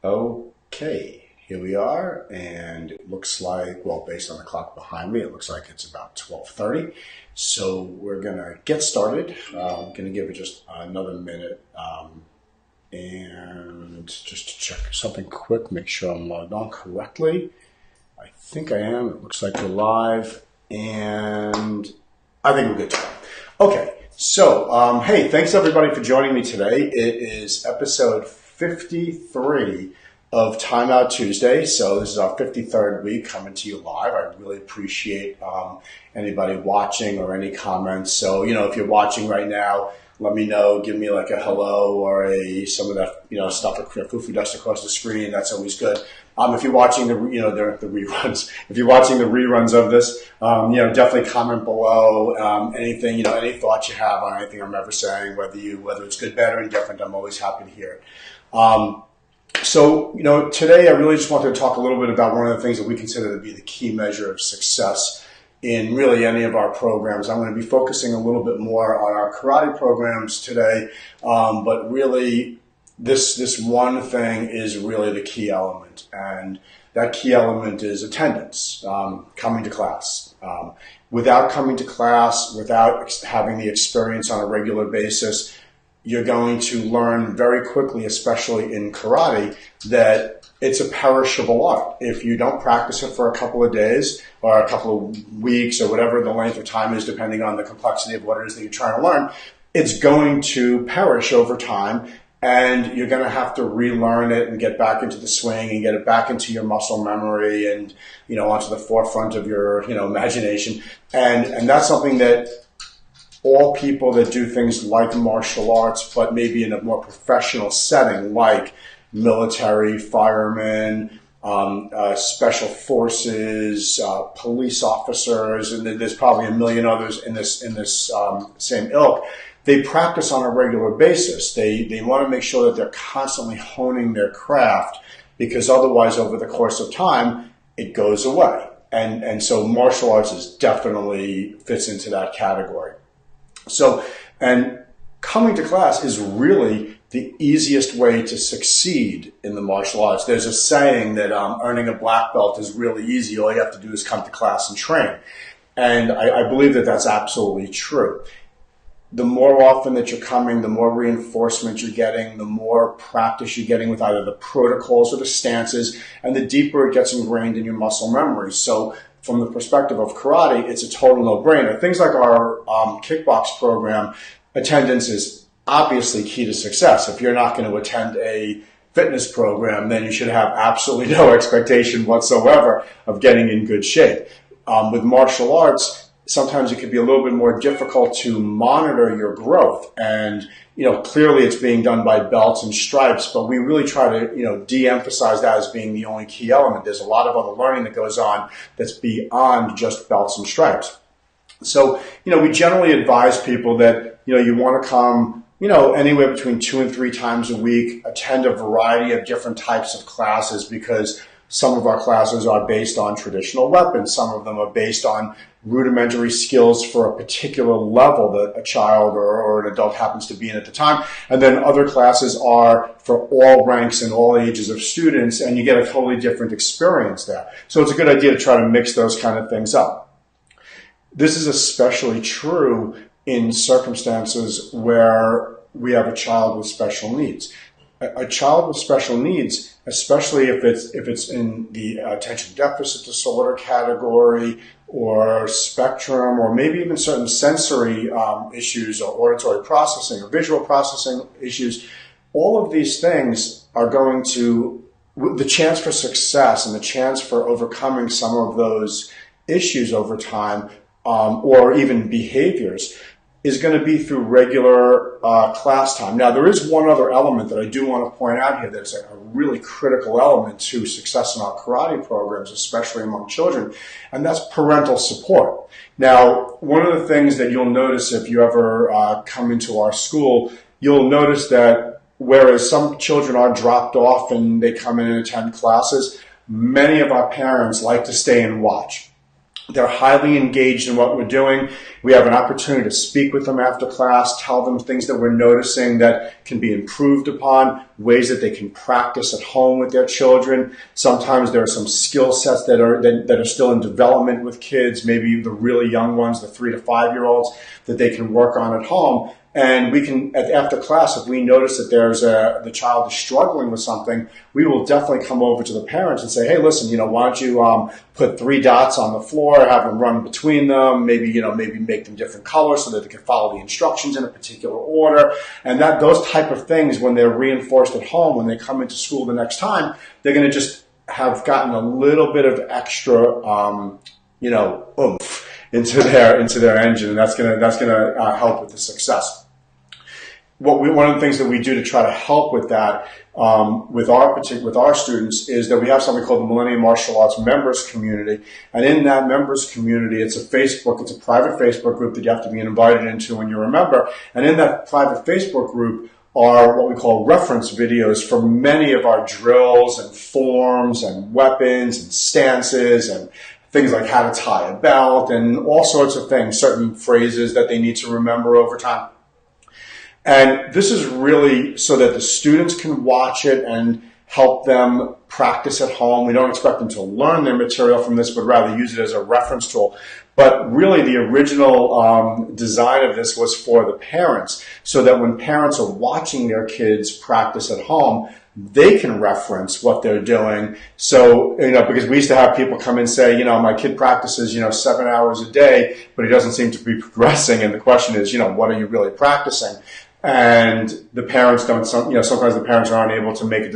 Okay, here we are, and it looks like, well, based on the clock behind me, it looks like it's about 12:30. So we're gonna get started. I'm gonna give it just another minute, and just to check something quick, make sure I'm logged on correctly. I think I am. It looks like we're live, and I think we're good to go. Okay, so hey, thanks everybody for joining me today. It is episode 53 of Time Out Tuesday. So this is our 53rd week coming to you live. I really appreciate anybody watching or any comments. So, if you're watching right now, let me know, give me like a hello or some of that, stuff, a goofy dust across the screen. That's always good. If you're watching the reruns, if you're watching the reruns of this, definitely comment below, anything, any thoughts you have on anything I'm ever saying, whether it's good, bad, or indifferent. I'm always happy to hear it. So, today I really just wanted to talk a little bit about one of the things that we consider to be the key measure of success in really any of our programs. I'm going to be focusing a little bit more on our karate programs today, but really this one thing is really the key element, and that key element is attendance, coming to class. Without coming to class, without having the experience on a regular basis, you're going to learn very quickly, especially in karate, that it's a perishable art. If you don't practice it for a couple of days or a couple of weeks or whatever the length of time is, depending on the complexity of what it is that you're trying to learn, it's going to perish over time, and you're going to have to relearn it and get back into the swing and get it back into your muscle memory and, onto the forefront of your, imagination. And that's something that all people that do things like martial arts, but maybe in a more professional setting, like military, firemen, special forces, police officers, and there's probably a million others in this same ilk. They practice on a regular basis. They want to make sure that they're constantly honing their craft, because otherwise, over the course of time, it goes away. And so martial arts definitely fits into that category. So, and coming to class is really the easiest way to succeed in the martial arts. There's a saying that earning a black belt is really easy. All you have to do is come to class and train. And I believe that that's absolutely true. The more often that you're coming, the more reinforcement you're getting, the more practice you're getting with either the protocols or the stances, and the deeper it gets ingrained in your muscle memory. So from the perspective of karate, it's a total no-brainer. Things like our kickbox program, attendance is obviously key to success. If you're not going to attend a fitness program, then you should have absolutely no expectation whatsoever of getting in good shape. With martial arts, sometimes it can be a little bit more difficult to monitor your growth. And, clearly it's being done by belts and stripes, but we really try to, de-emphasize that as being the only key element. There's a lot of other learning that goes on that's beyond just belts and stripes. So, we generally advise people that, you want to come, anywhere between 2 and 3 times a week, attend a variety of different types of classes, because some of our classes are based on traditional weapons. Some of them are based on rudimentary skills for a particular level that a child or an adult happens to be in at the time. And then other classes are for all ranks and all ages of students, and you get a totally different experience there. So it's a good idea to try to mix those kind of things up. This is especially true in circumstances where we have a child with special needs. A child with special needs, especially if it's in the attention deficit disorder category or spectrum, or maybe even certain sensory issues or auditory processing or visual processing issues, all of these things are going to, the chance for success and the chance for overcoming some of those issues over time, or even behaviors, is going to be through regular class time. Now, there is one other element that I do want to point out here that's a really critical element to success in our karate programs, especially among children, and that's parental support. Now, one of the things that you'll notice if you ever come into our school, you'll notice that whereas some children are dropped off and they come in and attend classes, many of our parents like to stay and watch. They're highly engaged in what we're doing. We have an opportunity to speak with them after class, tell them things that we're noticing that can be improved upon, ways that they can practice at home with their children. Sometimes there are some skill sets that are still in development with kids, maybe the really young ones, the 3 to 5 year olds, that they can work on at home. And we can, after class, if we notice that the child is struggling with something, we will definitely come over to the parents and say, hey, listen, why don't you put 3 dots on the floor, have them run between them, maybe make them different colors so that they can follow the instructions in a particular order. And those type of things, when they're reinforced at home, when they come into school the next time, they're going to just have gotten a little bit of extra, oomph into their engine, and that's gonna help with the success. One of the things that we do to try to help with that with our students is that we have something called the Millennium Martial Arts Members Community, and in that members community, it's a private Facebook group that you have to be invited into when you're a member, and in that private Facebook group are what we call reference videos for many of our drills and forms and weapons and stances and things like how to tie a belt and all sorts of things, certain phrases that they need to remember over time. And this is really so that the students can watch it and help them practice at home. We don't expect them to learn their material from this, but rather use it as a reference tool. But really the original design of this was for the parents, so that when parents are watching their kids practice at home, they can reference what they're doing. So, because we used to have people come and say, my kid practices, 7 hours a day, but he doesn't seem to be progressing. And the question is, what are you really practicing? And the parents don't, sometimes the parents aren't able to make a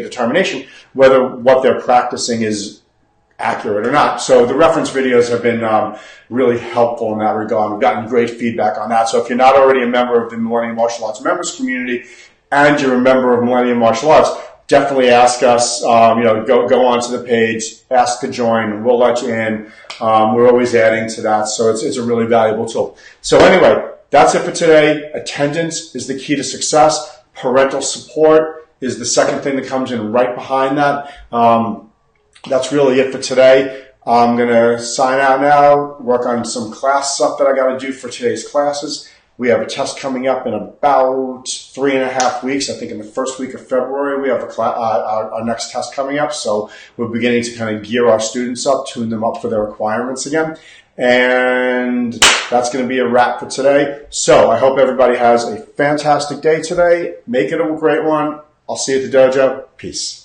determination whether what they're practicing is accurate or not. So the reference videos have been really helpful in that regard. We've gotten great feedback on that. So if you're not already a member of the Millennium Martial Arts Members Community and you're a member of Millennium Martial Arts, definitely ask us, go onto the page, ask to join, we'll let you in. We're always adding to that. So it's a really valuable tool. So anyway, that's it for today. Attendance is the key to success. Parental support is the second thing that comes in right behind that. That's really it for today. I'm going to sign out now, work on some class stuff that I got to do for today's classes. We have a test coming up in about 3.5 weeks. I think in the first week of February, we have our next test coming up. So we're beginning to kind of gear our students up, tune them up for their requirements again. And that's going to be a wrap for today. So I hope everybody has a fantastic day today. Make it a great one. I'll see you at the dojo. Peace.